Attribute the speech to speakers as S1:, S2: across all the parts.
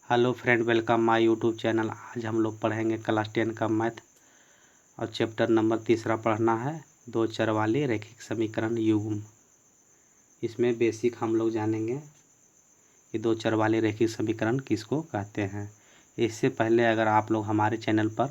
S1: Hello friend, welcome my YouTube channel. आज हम लोग पढ़ेंगे क्लास 10 का मैथ और चैप्टर नंबर 3 पढ़ना है, दो चर वाली रैखिक समीकरण युग्म। इसमें बेसिक हम लोग जानेंगे कि दो चर वाले रैखिक समीकरण किसको कहते हैं। इससे पहले अगर आप लोग हमारे चैनल पर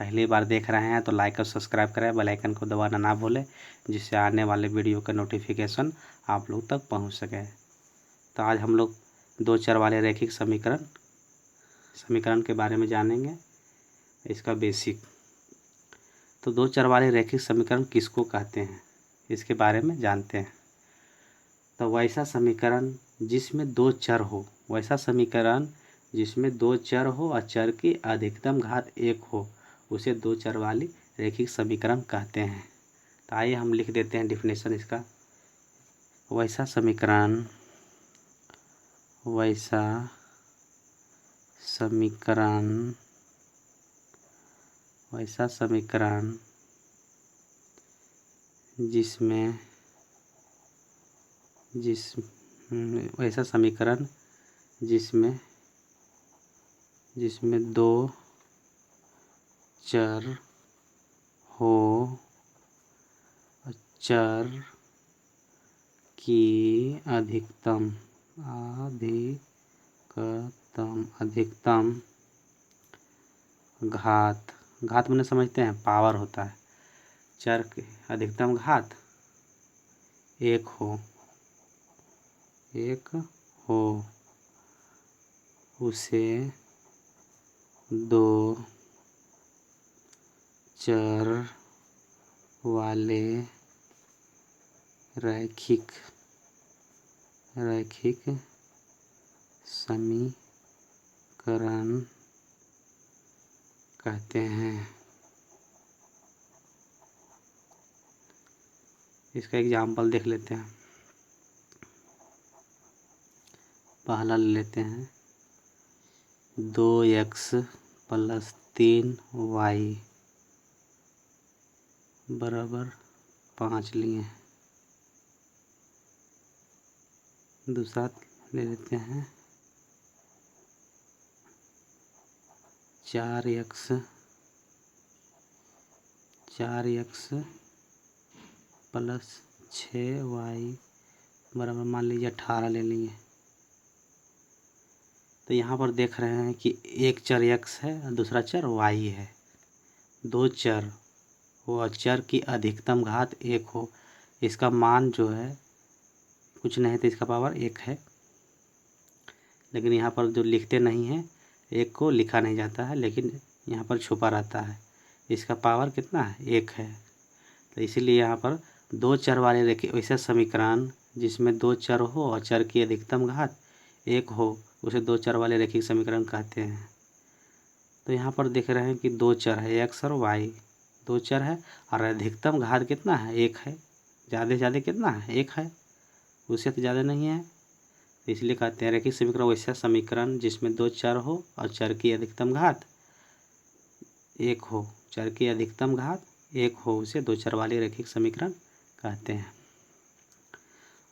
S1: पहली बार देख रहे हैं तो लाइक और सब्सक्राइब करें, बेल आइकन को दबाना ना भूलें, जिससे आने वाले वीडियो का नोटिफिकेशन आप लोग तक पहुँच सके। तो आज हम लोग दो चर वाले रैखिक समीकरण के बारे में जानेंगे, इसका बेसिक। तो दो चर वाले रैखिक समीकरण किसको कहते हैं इसके बारे में जानते हैं। तो वैसा समीकरण जिसमें दो चर हो, वैसा समीकरण जिसमें दो चर हो और चर की अधिकतम घात एक हो, उसे दो चर वाली रैखिक समीकरण कहते हैं। तो आइए हम लिख देते हैं डिफिनेशन इसका। वैसा समीकरण जिसमें दो चर हो, चर की अधिकतम घात मैंने समझते हैं पावर होता है। चर की अधिकतम घात एक हो उसे दो चर वाले रैखिक समीकरण कहते हैं। इसका एग्जाम्पल देख लेते हैं। पहला ले लेते हैं 2x + 3y बराबर 5 लिए। दूसरा ले लेते हैं 4x + 6y बराबर मान लीजिए 18 ले लिए। तो यहाँ पर देख रहे हैं कि एक चर x है और दूसरा चर y है। दो चर हो और चर की अधिकतम घात एक हो, इसका मान जो है कुछ नहीं तो इसका पावर एक है, लेकिन यहाँ पर जो लिखते नहीं हैं, एक को लिखा नहीं जाता है, लेकिन यहाँ पर छुपा रहता है। इसका पावर कितना है? एक है। तो इसीलिए यहाँ पर दो चर वाले रैखिक वैसा समीकरण जिसमें दो चर हो और चर की अधिकतम घात एक हो, उसे दो चर वाले रैखिक समीकरण कहते हैं। तो यहाँ पर देख रहे हैं कि दो चर है, x और y दो चर है और अधिकतम घात कितना है? एक है। ज़्यादा से ज़्यादा कितना है? एक है, उससे तो ज़्यादा नहीं है। तो इसलिए कहते हैं रैखिक समीकरण वैसा समीकरण जिसमें दो चर हो और चर की अधिकतम घात एक हो, उसे दो चर वाले रैखिक समीकरण कहते हैं।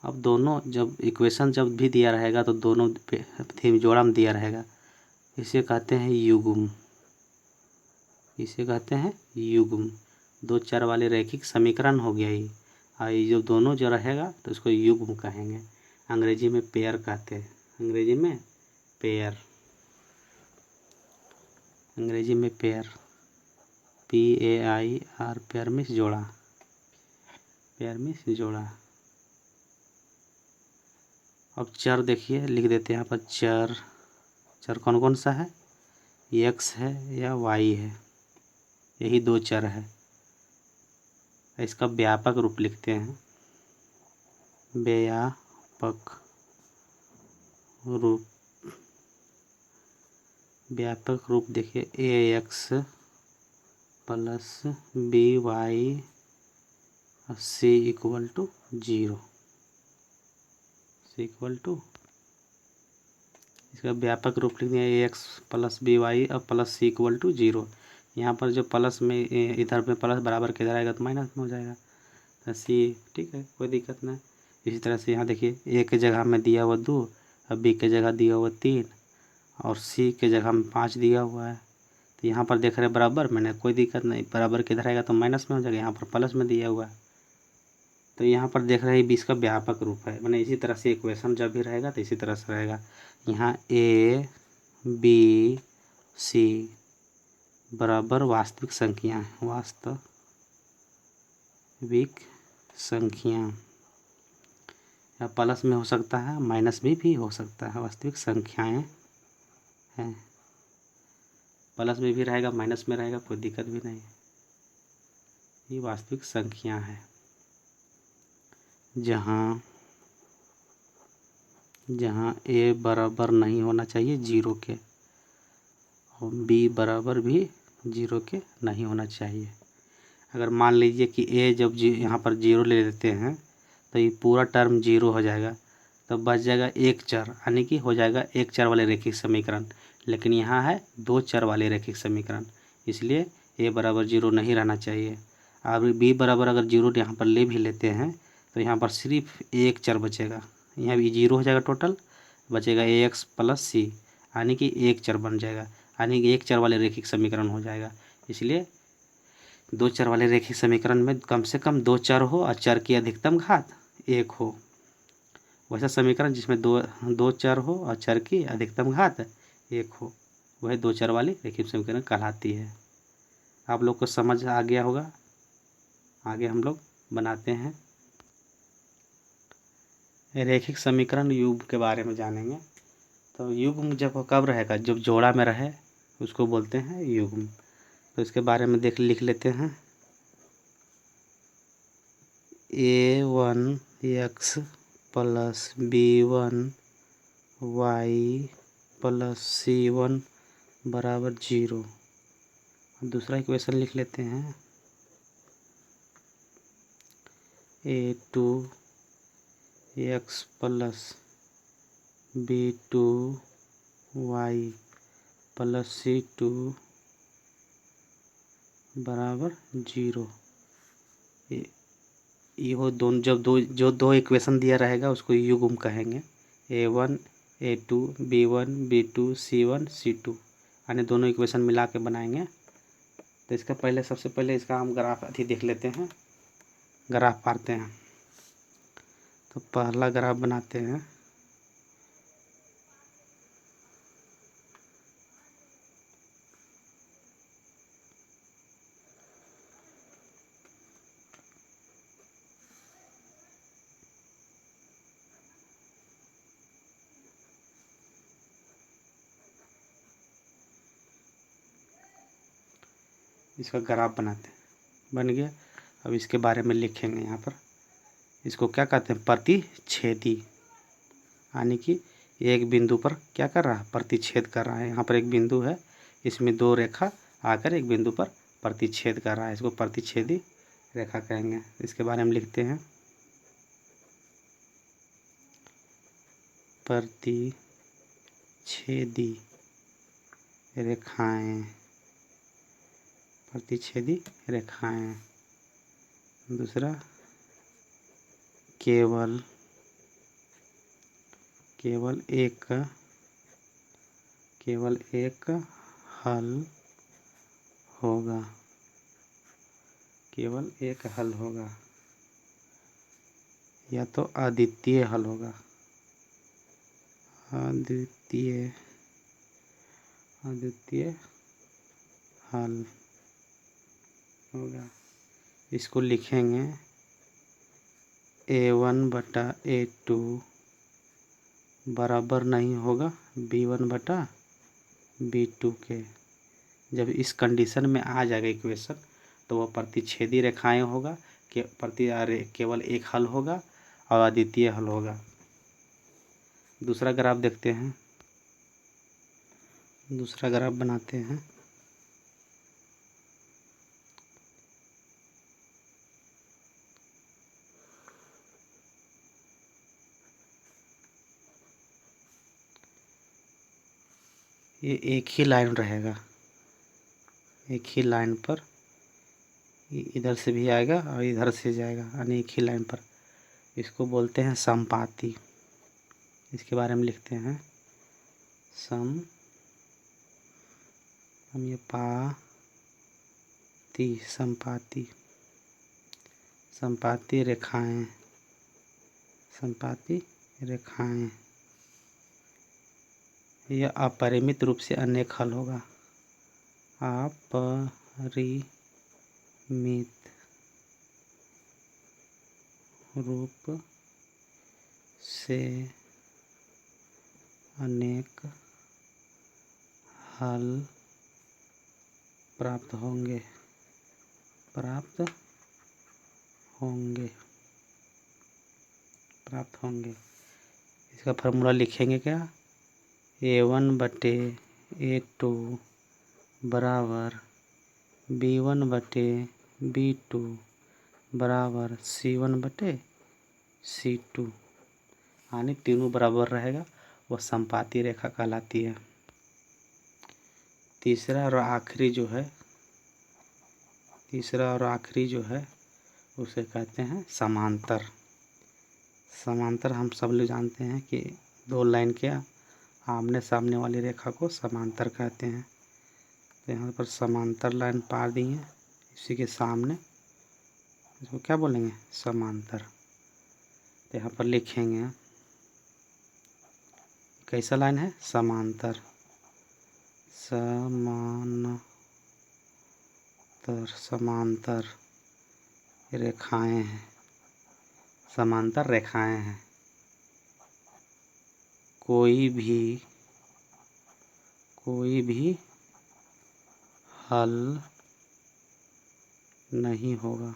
S1: अब दोनों जब इक्वेशन जब भी दिया रहेगा तो दोनों थीम जोड़ा में दिया रहेगा, इसे कहते हैं युग्म। दो चर वाले रैखिक समीकरण हो गया ये, और ये जो दोनों जो रहेगा तो उसको युग्म कहेंगे। अंग्रेजी में पेयर कहते हैं। अंग्रेजी में पेयर PAIR, पेयर मीन्स जोड़ा। अब चर देखिए, लिख देते हैं यहाँ पर चर कौन कौन सा है? x है या y है, यही दो चर है। इसका व्यापक रूप लिखते हैं। व्यापक रूप देखिए ax + by c = 0। इसका व्यापक रूप लिखते हैं ax + by और +c = 0। यहाँ पर जो प्लस में इधर में प्लस बराबर के इधर आएगा तो माइनस में हो जाएगा, तो c ठीक है, कोई दिक्कत नहीं। इसी तरह से यहाँ देखिए a के जगह में दिया हुआ 2 और b के जगह दिया हुआ 3 और सी के जगह में 5 दिया हुआ है। तो यहाँ पर देख रहे हैं बराबर, मैंने कोई दिक्कत नहीं, बराबर किधर आएगा तो माइनस में हो जाएगा, यहाँ पर प्लस में दिया हुआ है। तो यहाँ पर देख रहे हैं 20 का व्यापक रूप है, मैंने इसी तरह से इक्वेशन जब भी रहेगा तो इसी तरह से रहेगा। यहाँ ए बी सी बराबर वास्तविक संख्या है, वास्तविक संख्या, या प्लस में हो सकता है, माइनस भी हो सकता है। वास्तविक संख्याएं हैं, प्लस में भी रहेगा, माइनस में रहेगा, कोई दिक्कत भी नहीं। ये वास्तविक संख्या है जहाँ ए बराबर नहीं होना चाहिए 0 के और बी बराबर भी 0 के नहीं होना चाहिए। अगर मान लीजिए कि ए जब यहाँ पर 0 ले लेते हैं तो ये पूरा टर्म 0 हो जाएगा, तो बच जाएगा एक चर, यानी कि हो जाएगा एक चर वाले रैखिक समीकरण। लेकिन यहाँ है 2 चर वाले रैखिक समीकरण, इसलिए ए बराबर 0 नहीं रहना चाहिए। अब बी बराबर अगर 0 यहाँ पर ले भी लेते हैं तो यहाँ पर सिर्फ एक चर बचेगा, यहाँ भी 0 हो जाएगा, टोटल बचेगा ax प्लस सी, यानी कि एक चर बन जाएगा, यानी कि एक चर वाले रैखिक समीकरण हो जाएगा। इसलिए 2 चर वाले रैखिक समीकरण में कम से कम 2 चर हो और चर की अधिकतम घात 1 हो। वैसा समीकरण जिसमें दो चर हो और चर की अधिकतम घात 1 हो, वह 2 चर वाली रैखिक समीकरण कहलाती है। आप लोग को समझ आ गया होगा। आगे हम लोग बनाते हैं रैखिक समीकरण युग्म के बारे में जानेंगे। तो युग्म जब कब रहेगा, जब जोड़ा में रहे उसको बोलते हैं युग्म। तो इसके बारे में लिख लेते हैं। a1x plus b1y plus c1 बराबर 0। दूसरा इक्वेशन लिख लेते हैं a2x plus b2y plus c2 बराबर 0। ये हो दोनों, जब दो इक्वेशन दिया रहेगा उसको युग्म कहेंगे। a1 a2 b1 b2 c1 c2, यानी दोनों इक्वेशन मिला के बनाएंगे। तो इसका सबसे पहले इसका हम ग्राफ देख लेते हैं, ग्राफ पाते हैं। तो पहला ग्राफ बनाते हैं। इसका ग्राफ बनाते हैं, बन गया। अब इसके बारे में लिखेंगे यहाँ पर। इसको क्या कहते हैं, प्रतिच्छेदी, यानी कि एक बिंदु पर क्या कर रहा है, प्रतिच्छेद कर रहा है। यहाँ पर एक बिंदु है, इसमें 2 रेखा आकर एक बिंदु पर प्रतिच्छेद कर रहा है, इसको प्रतिच्छेदी रेखा कहेंगे। इसके बारे में लिखते हैं प्रतिच्छेदी रेखाएं, प्रतिच्छेदी रेखाएं। दूसरा केवल एक हल होगा, केवल एक हल होगा, या तो अद्वितीय हल होगा, अद्वितीय हल होगा। इसको लिखेंगे a1/a2 बराबर नहीं होगा b1/b2 के। जब इस कंडीशन में आ जाएगा इक्वेशन तो वह प्रतिच्छेदी रेखाएं होगा, केवल एक हल होगा और अद्वितीय हल होगा। दूसरा ग्राफ देखते हैं, दूसरा ग्राफ बनाते हैं। ये एक ही लाइन रहेगा, एक ही लाइन पर, इधर से भी आएगा और इधर से जाएगा, यानी एक ही लाइन पर। इसको बोलते हैं समपाती। इसके बारे में लिखते हैं समपाती। हम ये पाती संपाती संपाती रेखाएं संपाती रेखाएं यह अपरिमित रूप से अनेक हल होगा। अपरिमित रूप से अनेक हल प्राप्त होंगे इसका फार्मूला लिखेंगे क्या? A1/A2 बराबर B1/B2 बराबर C1/C2। यानी तीनों बराबर रहेगा, वह संपाती रेखा कहलाती है। तीसरा और आखिरी जो है उसे कहते हैं समांतर। समांतर हम सब लोग जानते हैं कि दो लाइन के आमने सामने वाली रेखा को समांतर कहते हैं। तो यहाँ पर समांतर लाइन पार दी है, इसी के सामने इसको क्या बोलेंगे? समांतर। तो यहाँ पर लिखेंगे कैसा लाइन है? समांतर रेखाएं हैं, समांतर रेखाएं हैं। कोई भी हल नहीं होगा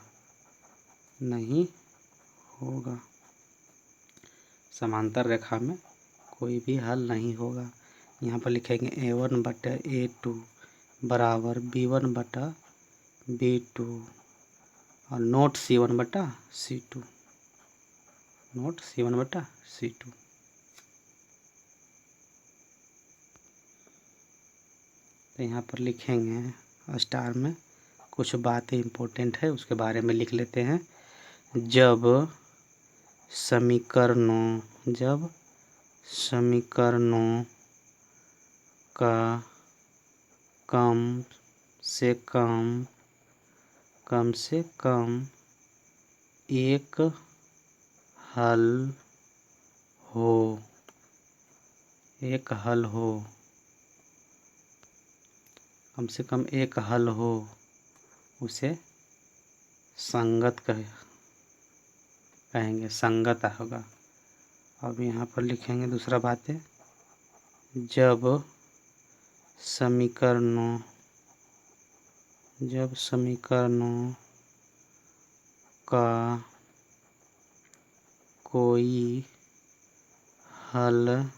S1: समांतर रेखा में कोई भी हल नहीं होगा। यहाँ पर लिखेंगे A1/A2 बराबर B1/B2 और नोट C1/C2 तो यहाँ पर लिखेंगे स्टार में कुछ बातें इम्पोर्टेंट है, उसके बारे में लिख लेते हैं। जब समीकरणों का कम से कम एक हल हो कम से कम एक हल हो उसे संगत कहेंगे, संगत होगा। अब यहाँ पर लिखेंगे दूसरा बात है, जब समीकरणों का कोई हल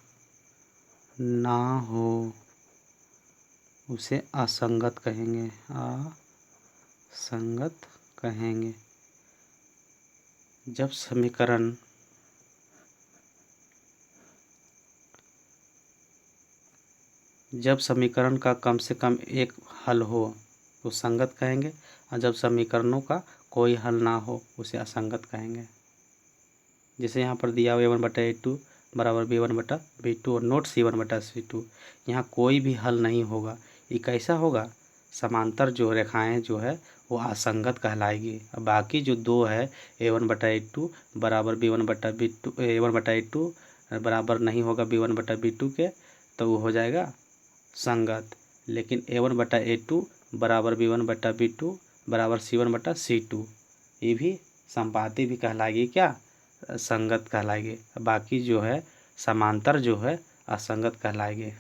S1: ना हो उसे असंगत कहेंगे। जब समीकरण का कम से कम एक हल हो तो संगत कहेंगे, और जब समीकरणों का कोई हल ना हो उसे असंगत कहेंगे। जैसे यहाँ पर दिया हुआ A1/A2 बराबर B1/B2 और नोट C1/C2। यहाँ कोई भी हल नहीं होगा, ये कैसा होगा? समांतर जो रेखाएं जो है वो असंगत कहलाएगी। अब बाकी जो दो है A1/A2 बराबर B1/B2 A1/A2 बराबर नहीं होगा B1/B2 के, तो वो हो जाएगा संगत। लेकिन A1/A2 बराबर B1/B2 बराबर C1/C2 ये भी संपाती भी कहलाएगी, क्या? संगत कहलाएगी। बाकी जो है समांतर जो है असंगत कहलाएगी।